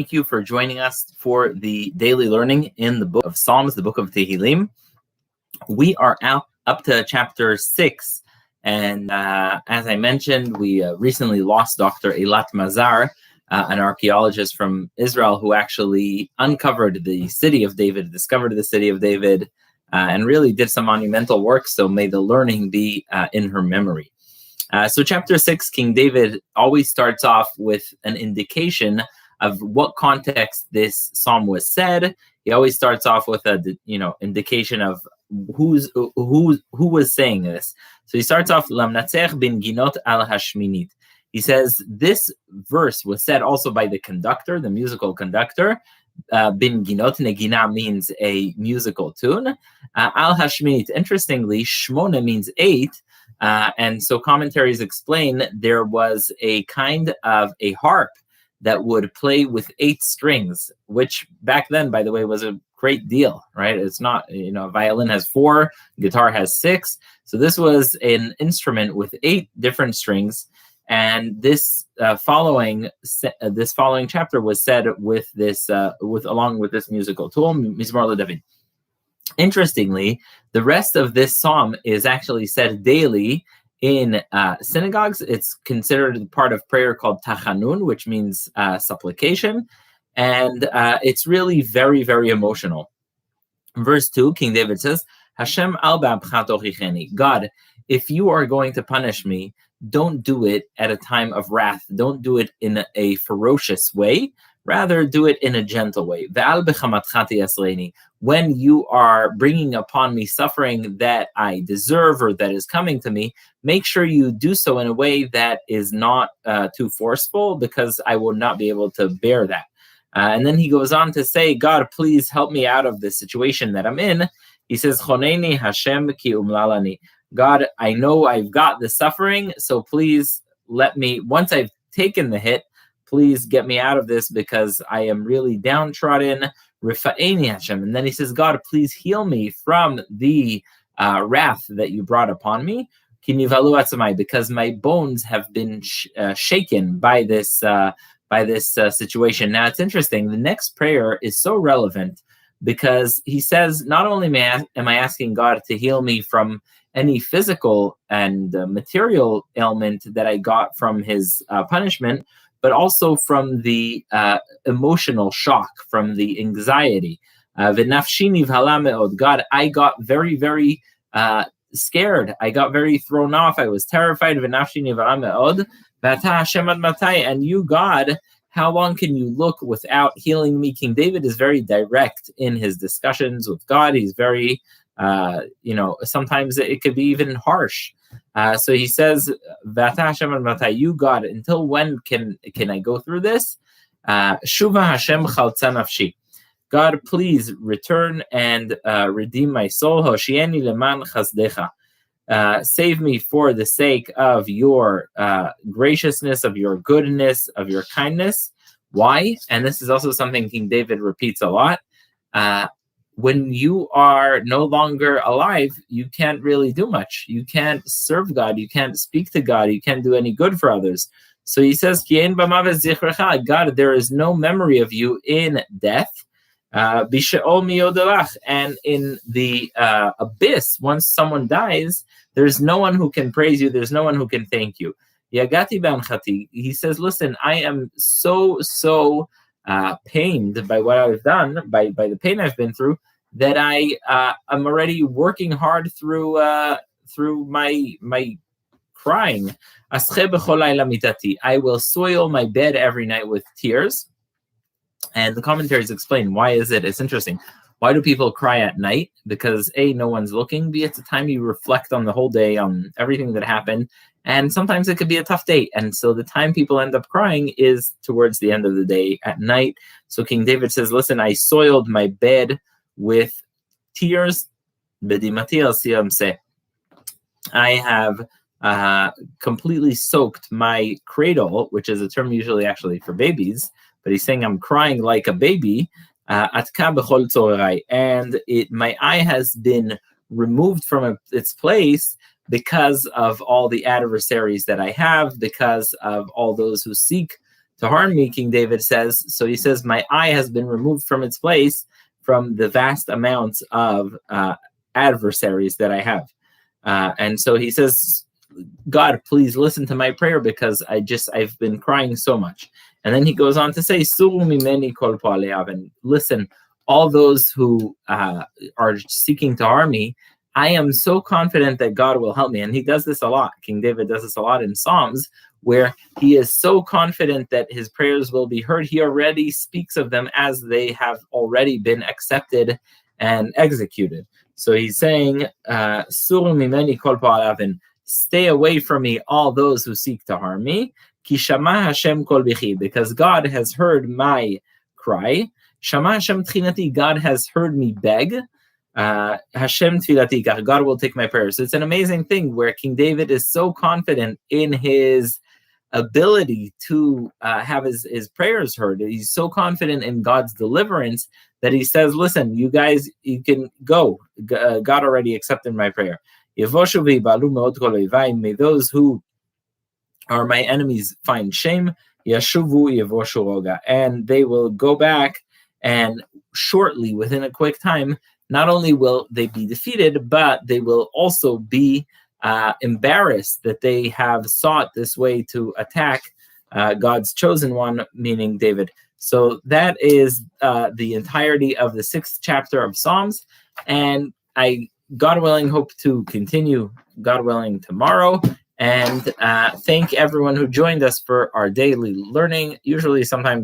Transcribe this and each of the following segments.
Thank you for joining us for the daily learning in the book of Psalms, the book of Tehilim. We are up to chapter 6, and as I mentioned, we recently lost Dr. Eilat Mazar, an archaeologist from Israel who actually uncovered the city of David, discovered the city of David, and really did some monumental work, so may the learning be in her memory. So chapter 6, King David always starts off with an indication of what context this psalm was said. He always starts off with a indication of who was saying this. So he starts off Lamnatzech bin Ginot al Hashminit. He says this verse was said also by the conductor, the musical conductor. Bin Ginot, Negina means a musical tune. Al Hashminit, interestingly, Shmona means 8. And so commentaries explain there was a kind of a harp that would play with 8 strings, which back then, by the way, was a great deal, right? It's not, a violin has 4, guitar has 6. So this was an instrument with 8 different strings. And this following chapter was said with this, along with this musical tool, Mizmor LeDavid. Interestingly, the rest of this psalm is actually said daily in synagogues. It's considered part of prayer called tachanun, which means supplication, and it's really very, very emotional. In verse 2, King David says, Hashem al ba'apcha tochicheni. God, if you are going to punish me, don't do it at a time of wrath. Don't do it in a ferocious way. Rather, do it in a gentle way. Ve'al bechamatcha ti'asreini. When you are bringing upon me suffering that I deserve or that is coming to me, make sure you do so in a way that is not too forceful, because I will not be able to bear that. And then he goes on to say, God, please help me out of the situation that I'm in. He says, Choneini Hashem ki umlalani. God, I know I've got the suffering, so please let me, once I've taken the hit, please get me out of this, because I am really downtrodden. Rifa'eni Hashem. And then he says, God, please heal me from the wrath that you brought upon me. Kinivalu atzamai, because my bones have been shaken by this situation. Now, it's interesting. The next prayer is so relevant, because he says, not only am I asking God to heal me from any physical and material ailment that I got from his punishment, but also from the emotional shock, from the anxiety. God, I got very, very scared. I got very thrown off. I was terrified. And you, God, how long can you look without healing me? King David is very direct in his discussions with God. He's very, sometimes it could be even harsh. So he says, you, God, until when can I go through this? Shuva Hashem chaltza nafshi. God, please return and redeem my soul. Hoshieni leman chasdecha. Save me for the sake of your graciousness, of your goodness, of your kindness. Why? And this is also something King David repeats a lot. When you are no longer alive, you can't really do much. You can't serve God. You can't speak to God. You can't do any good for others. So he says, God, there is no memory of you in death. And in the abyss, once someone dies, there's no one who can praise you. There's no one who can thank you. He says, listen, I am so pained by what I've done, by the pain I've been through, that I'm already working hard through my crying. I will soil my bed every night with tears. And the commentaries explain, why is it? It's interesting. Why do people cry at night? Because A, no one's looking. B, it's a time you reflect on the whole day, on everything that happened. And sometimes it could be a tough day. And so the time people end up crying is towards the end of the day at night. So King David says, listen, I soiled my bed with tears. I have completely soaked my cradle, which is a term usually actually for babies, but he's saying I'm crying like a baby. And my eye has been removed from its place because of all the adversaries that I have, because of all those who seek to harm me, King David says. So he says, my eye has been removed from its place from the vast amounts of adversaries that I have. And so he says, God, please listen to my prayer because I've been crying so much. And then he goes on to say, and listen, all those who are seeking to harm me, I am so confident that God will help me. And he does this a lot. King David does this a lot in Psalms, where he is so confident that his prayers will be heard. He already speaks of them as they have already been accepted and executed. So he's saying, stay away from me, all those who seek to harm me. Ki shama Hashem kol bichi, because God has heard my cry. Shama Hashem tchinati, God has heard me beg. Hashem tfilati, God will take my prayers. So it's an amazing thing where King David is so confident in his ability to have his prayers heard. He's so confident in God's deliverance that he says, listen, you guys, you can go. God already accepted my prayer. May those who are my enemies find shame, and they will go back, and shortly, within a quick time, not only will they be defeated, but they will also be embarrassed that they have sought this way to attack God's chosen one, meaning David. So that is the entirety of the 6th chapter of Psalms, and I, God willing, hope to continue, God willing, tomorrow. And thank everyone who joined us for our daily learning, usually sometime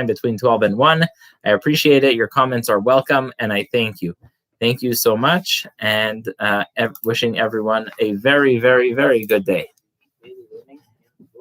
between 12 and 1. I appreciate it. Your comments are welcome, and I thank you. Thank you so much, and wishing everyone a very, very, very good day.